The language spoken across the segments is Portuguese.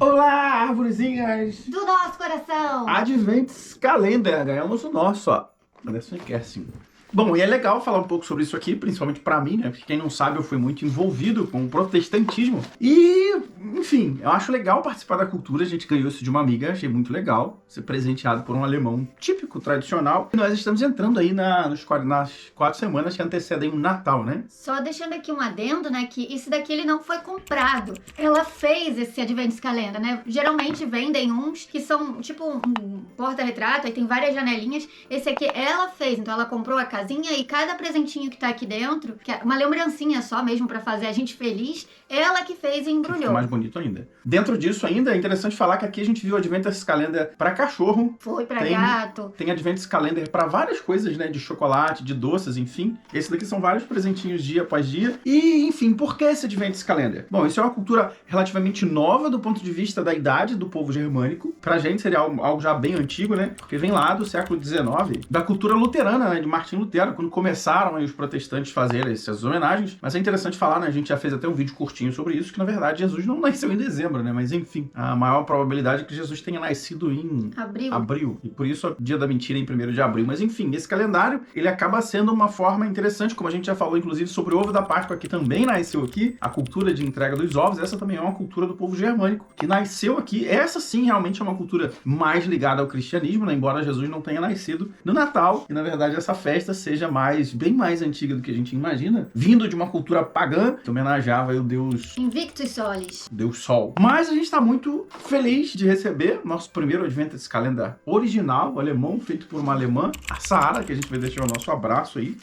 Olá, arvorezinhas! Do nosso coração! Advents Calendar, ganhamos o nosso, ó. Anderson Kersing. Bom, e é legal falar um pouco sobre isso aqui, principalmente pra mim, né? Porque quem não sabe, eu fui muito envolvido com o protestantismo. E, enfim, eu acho legal participar da cultura. A gente ganhou isso de uma amiga, achei muito legal. Ser presenteado por um alemão típico, tradicional. E nós estamos entrando aí nas 4 semanas que antecedem o Natal, né? Só deixando aqui um adendo, né? Que esse daqui ele não foi comprado. Ela fez esse Advents Calendar, né? Geralmente vendem uns que são tipo um porta-retrato, aí tem várias janelinhas. Esse aqui ela fez, então ela comprou a casinha e cada presentinho que tá aqui dentro, que é uma lembrancinha só mesmo pra fazer a gente feliz, ela que fez e embrulhou. Ficou mais bonito ainda. Dentro disso ainda, é interessante falar que aqui a gente viu Advents Calendar pra cachorro. Foi pra gato. Tem Advents Calendar pra várias coisas, né? De chocolate, de doces, enfim. Esse daqui são vários presentinhos dia após dia. E, enfim, por que esse Advents Calendar? Bom, isso é uma cultura relativamente nova do ponto de vista da idade do povo germânico. Pra gente seria algo já bem antigo, né? Porque vem lá do século XIX, da cultura luterana, né? De Martim Lutero, quando começaram aí os protestantes fazerem essas homenagens. Mas é interessante falar, né? A gente já fez até um vídeo curtinho sobre isso, que na verdade Jesus não nasceu em dezembro, né? Mas enfim, a maior probabilidade é que Jesus tenha nascido em abril. E por isso o dia da mentira é em 1º de abril. Mas enfim, esse calendário, ele acaba sendo uma forma interessante, como a gente já falou, inclusive, sobre o ovo da Páscoa, que também nasceu aqui, a cultura de entrega dos ovos. Essa também é uma cultura do povo germânico, que nasceu aqui. Essa sim, realmente é uma cultura mais ligada ao cristianismo, né? Embora Jesus não tenha nascido no Natal. E na verdade essa festa seja bem mais antiga do que a gente imagina, vindo de uma cultura pagã, que homenageava o Deus Invictus Solis. Deus Sol. Mas a gente está muito feliz de receber nosso primeiro Advents Calendar original, alemão, feito por uma alemã, a Sara, que a gente vai deixar o nosso abraço aí.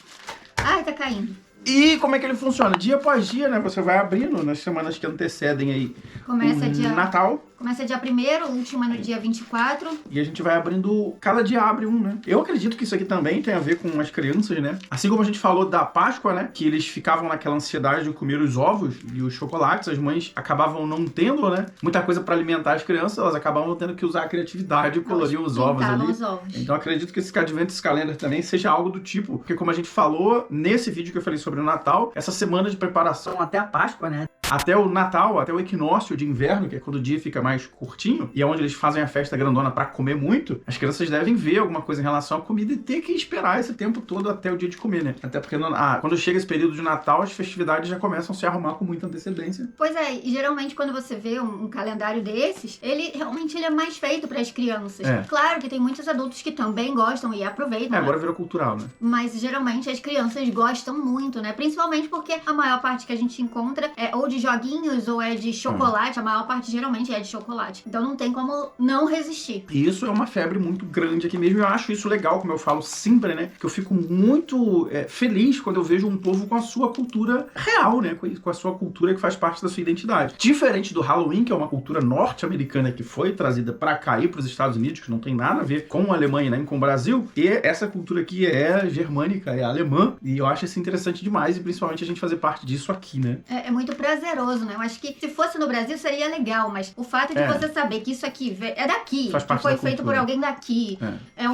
Ai, tá caindo. E como é que ele funciona? Dia após dia, né? Você vai abrindo nas semanas que antecedem aí o Natal. Começa dia 1º, o último é no dia 24. E a gente vai abrindo, cada dia abre um, né? Eu acredito que isso aqui também tem a ver com as crianças, né? Assim como a gente falou da Páscoa, né? Que eles ficavam naquela ansiedade de comer os ovos e os chocolates, as mães acabavam não tendo, né? Muita coisa para alimentar as crianças, elas acabavam tendo que usar a criatividade e coloriam os ovos ali. Os ovos. Então acredito que esse Advents Calendar também seja algo do tipo, porque como a gente falou nesse vídeo que eu falei sobre o Natal, essa semana de preparação até a Páscoa, né? Até o Natal, até o equinócio de inverno, que é quando o dia fica mais curtinho, e é onde eles fazem a festa grandona pra comer muito, as crianças devem ver alguma coisa em relação à comida e ter que esperar esse tempo todo até o dia de comer, né? Até porque quando chega esse período de Natal, as festividades já começam a se arrumar com muita antecedência. Pois é, e geralmente quando você vê um calendário desses, ele é mais feito para as crianças. É. Claro que tem muitos adultos que também gostam e aproveitam. Agora virou cultural, né? Mas geralmente as crianças gostam muito, né? Principalmente porque a maior parte que a gente encontra é ou de joguinhos ou é de chocolate. A maior parte geralmente é de chocolate. Então não tem como não resistir. E isso é uma febre muito grande aqui mesmo. Eu acho isso legal, como eu falo sempre, né? Que eu fico muito feliz quando eu vejo um povo com a sua cultura real, né? Com a sua cultura que faz parte da sua identidade. Diferente do Halloween, que é uma cultura norte-americana que foi trazida pra cá e pros Estados Unidos, que não tem nada a ver com a Alemanha nem com o Brasil. E essa cultura aqui é germânica, é alemã. E eu acho isso interessante demais. E principalmente a gente fazer parte disso aqui, né? É muito prazeroso, né? Eu acho que se fosse no Brasil seria legal, mas o fato de você saber que isso aqui é daqui, que foi feito por alguém daqui, é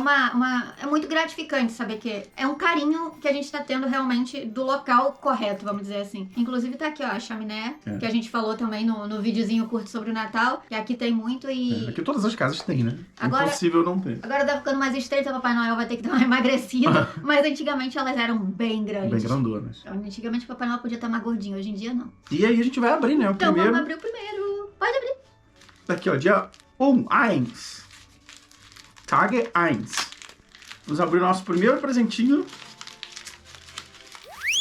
muito gratificante saber que é um carinho que a gente tá tendo realmente do local correto, vamos dizer assim. Inclusive tá aqui, ó, a chaminé, que a gente falou também no videozinho curto sobre o Natal, que aqui tem muito e... Aqui todas as casas tem, né? Agora, impossível não ter. Agora tá ficando mais estreita, o Papai Noel vai ter que dar uma emagrecida, mas antigamente elas eram bem grandes. Bem grandonas. Antigamente o Papai Noel podia estar mais gordinho, hoje em dia não. E aí a gente vai abrir, né? Então vamos abrir o primeiro. Pode abrir. Aqui, ó, dia 1, Tage 1. Vamos abrir o nosso primeiro presentinho.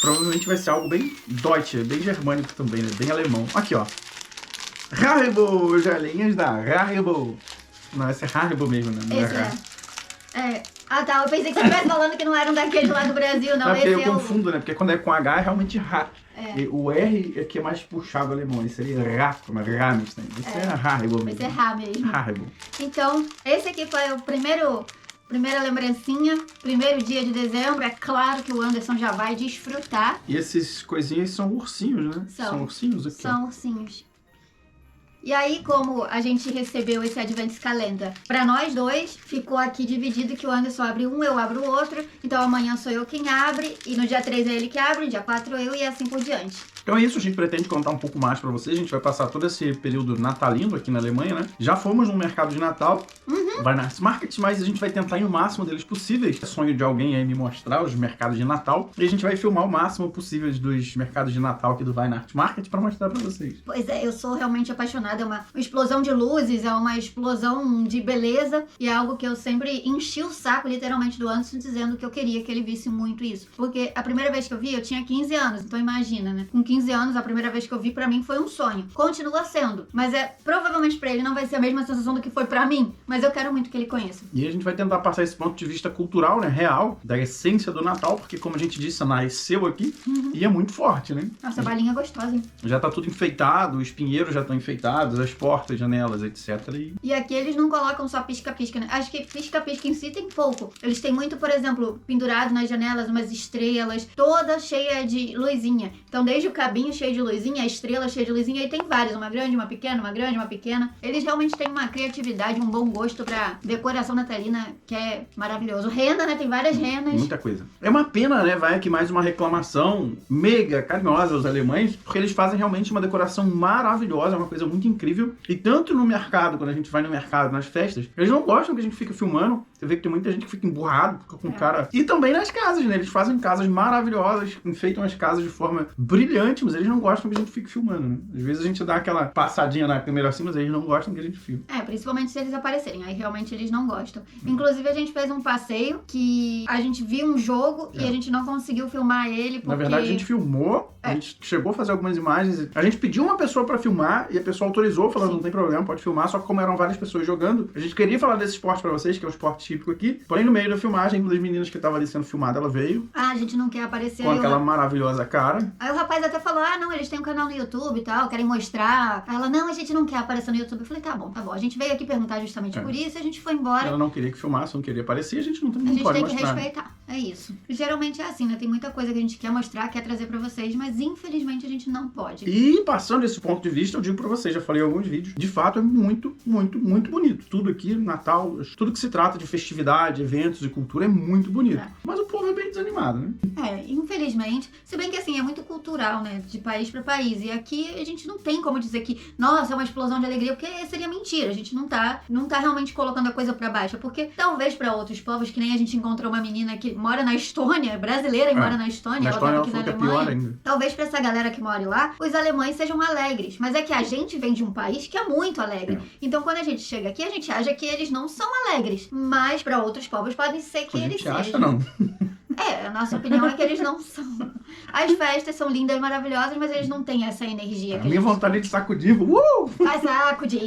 Provavelmente vai ser algo bem deutsche, bem germânico também, né? Bem alemão. Aqui, ó. Haribo, gelinhas da Haribo. Não, esse é Haribo mesmo, né? Não esse Ah, tá. Eu pensei que você estivesse falando que não eram daqueles lá do Brasil, não. Não, porque esse eu confundo, né? Porque quando é com H é realmente Ra. E o R é que é mais puxado alemão. Esse seria Ra, como é Rames, né? Esse é Haribo mesmo. Esse é Ra mesmo. Haribo. Então, esse aqui foi o primeira lembrancinha, primeiro dia de dezembro. É claro que o Anderson já vai desfrutar. E esses coisinhas são ursinhos, né? São ursinhos aqui. São ursinhos. E aí, como a gente recebeu esse Adventskalender pra nós dois, ficou aqui dividido que o Anderson abre um, eu abro o outro. Então amanhã sou eu quem abre, e no dia 3 é ele que abre, no dia 4 eu, e assim por diante. Então é isso, a gente pretende contar um pouco mais pra vocês. A gente vai passar todo esse período natalino aqui na Alemanha, né? Já fomos no mercado de Natal, Weihnachtsmarkt, mas a gente vai tentar ir o máximo deles possíveis. É sonho de alguém aí me mostrar os mercados de Natal. E a gente vai filmar o máximo possível dos mercados de Natal aqui do Weihnachtsmarkt pra mostrar pra vocês. Pois é, eu sou realmente apaixonada. É uma explosão de luzes, é uma explosão de beleza. E é algo que eu sempre enchi o saco, literalmente, do Anderson, dizendo que eu queria que ele visse muito isso. Porque a primeira vez que eu vi, eu tinha 15 anos. Então imagina, né? Com 15 anos, a primeira vez que eu vi, pra mim, foi um sonho. Continua sendo. Mas provavelmente pra ele não vai ser a mesma sensação do que foi pra mim. Mas eu quero muito que ele conheça. E a gente vai tentar passar esse ponto de vista cultural, né? Real, da essência do Natal. Porque, como a gente disse, nasceu aqui e é muito forte, né? Nossa, a balinha é gostosa, hein? Já tá tudo enfeitado, os pinheiros já estão enfeitados, as portas, janelas, etc. E aqui eles não colocam só pisca-pisca, né? Acho que pisca-pisca em si tem pouco. Eles têm muito, por exemplo, pendurado nas janelas umas estrelas, toda cheia de luzinha. Então, desde o cabinho cheio de luzinha, a estrela cheia de luzinha, e tem várias, uma grande, uma pequena, uma grande, uma pequena. Eles realmente têm uma criatividade, um bom gosto pra decoração natalina, que é maravilhoso. Renda, né? Tem várias rendas. Muita coisa. É uma pena, né? Vai aqui mais uma reclamação mega carinhosa aos alemães, porque eles fazem realmente uma decoração maravilhosa, uma coisa muito incrível. E tanto no mercado, quando a gente vai no mercado, nas festas, eles não gostam que a gente fique filmando. Você vê que tem muita gente que fica emburrado, fica com cara... E também nas casas, né? Eles fazem casas maravilhosas, enfeitam as casas de forma brilhante, mas eles não gostam que a gente fique filmando, né? Às vezes a gente dá aquela passadinha na câmera assim, mas eles não gostam que a gente filme. Principalmente se eles aparecerem. Aí realmente eles não gostam. Inclusive, a gente fez um passeio que a gente viu um jogo e a gente não conseguiu filmar ele porque... Na verdade, a gente filmou, a gente chegou a fazer algumas imagens, a gente pediu uma pessoa pra filmar e a pessoa autorizou, falando, não tem problema, pode filmar, só que como eram várias pessoas jogando, a gente queria falar desse esporte pra vocês, que é um esporte típico aqui, porém no meio da filmagem, uma das meninas que tava ali sendo filmada, ela veio. A gente não quer aparecer. Com aquela maravilhosa cara. Aí o rapaz até falou, não, eles têm um canal no YouTube e tal, querem mostrar. Aí ela, não, a gente não quer aparecer no YouTube. Eu falei, tá bom. A gente veio aqui perguntar justamente por isso e a gente foi embora. Ela não queria que filmasse, não queria aparecer, a gente não pode mostrar. A gente tem que respeitar, é isso. Geralmente é assim, né? Tem muita coisa que a gente quer mostrar, quer trazer pra vocês, mas infelizmente a gente não pode. E passando esse ponto de vista, eu digo pra vocês, já falei em alguns vídeos, de fato é muito, muito, muito bonito. Tudo aqui, Natal, tudo que se trata de festividade, eventos e cultura é muito bonito. Mas o povo é bem desanimado, né? Infelizmente. Se bem que assim, é muito cultural, né? De país pra país. E aqui a gente não tem como dizer que, nossa, é uma explosão de alegria, porque seria mentira. A gente não tá realmente colocando a coisa pra baixo. Porque talvez pra outros povos, que nem a gente encontrou uma menina que mora na Estônia, brasileira e mora na Estônia, ela tava aqui na Alemanha. Talvez pra essa galera que mora lá, os alemães sejam alegres. Mas é que a gente vem de um país que é muito alegre. Então quando a gente chega aqui, a gente acha que eles não são alegres. Mas pra outros povos pode ser que eles sejam. A gente acha, não. A nossa opinião é que eles não são. As festas são lindas e maravilhosas, mas eles não têm essa energia. A minha vontade de sacudir, Vai sacudir.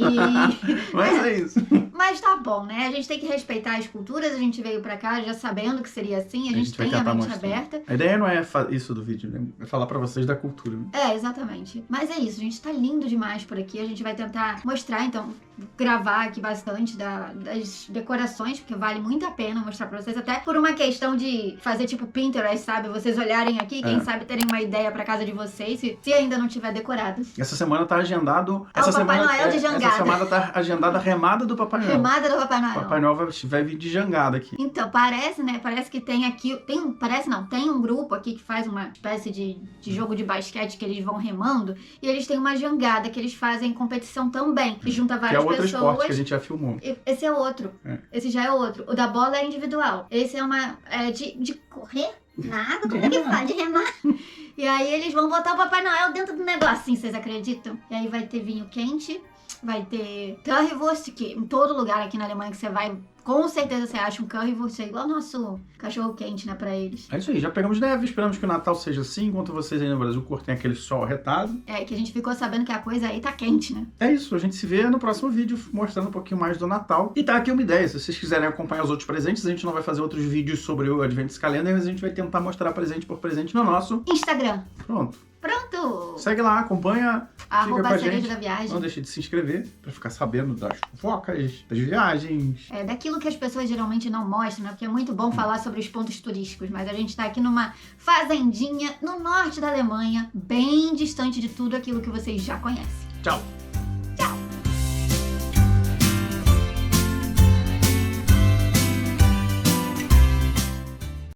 Mas é isso. Mas tá bom, né? A gente tem que respeitar as culturas, a gente veio pra cá já sabendo que seria assim, a gente tem a mente aberta. A ideia não é isso do vídeo, né? É falar pra vocês da cultura. Exatamente. Mas é isso, gente, tá lindo demais por aqui. A gente vai tentar mostrar, então, gravar aqui bastante das decorações, porque vale muito a pena mostrar pra vocês, até por uma questão de fazer tipo Pinterest, sabe? Vocês olharem aqui, quem sabe terem uma ideia pra casa de vocês, se ainda não tiver decorado. Essa semana tá agendado... o Papai Noel de jangada. Essa semana tá agendada a remada do Papai Noel. Remada do Papai Noel. Papai Noel vai vir de jangada aqui. Então, parece, né? Parece que tem aqui... Tem um grupo aqui que faz uma espécie de jogo de basquete que eles vão remando, e eles têm uma jangada que eles fazem competição também. Que junta várias pessoas. Que é outro esporte que a gente já filmou. Esse é outro. Esse já é outro. O da bola é individual. Esse é uma... de correr? Nada, como é que faz? De remar. E aí eles vão botar o Papai Noel dentro do negocinho, vocês acreditam? E aí vai ter vinho quente, vai ter currywurst, que em todo lugar aqui na Alemanha que você vai, com certeza você acha um currywurst, é igual o nosso cachorro quente, né, pra eles. É isso aí, já pegamos neve, esperamos que o Natal seja assim, enquanto vocês aí no Brasil curtem aquele sol arretado. Que a gente ficou sabendo que a coisa aí tá quente, né? É isso, a gente se vê no próximo vídeo mostrando um pouquinho mais do Natal. E tá aqui uma ideia, se vocês quiserem acompanhar os outros presentes, a gente não vai fazer outros vídeos sobre o Adventskalender, mas a gente vai tentar mostrar presente por presente no nosso Instagram. Pronto. Segue lá, acompanha, fica com a gente. Da viagem. Não deixe de se inscrever pra ficar sabendo das fofocas, das viagens. Daquilo que as pessoas geralmente não mostram, né? Porque é muito bom falar sobre os pontos turísticos, mas a gente tá aqui numa fazendinha no norte da Alemanha, bem distante de tudo aquilo que vocês já conhecem. Tchau!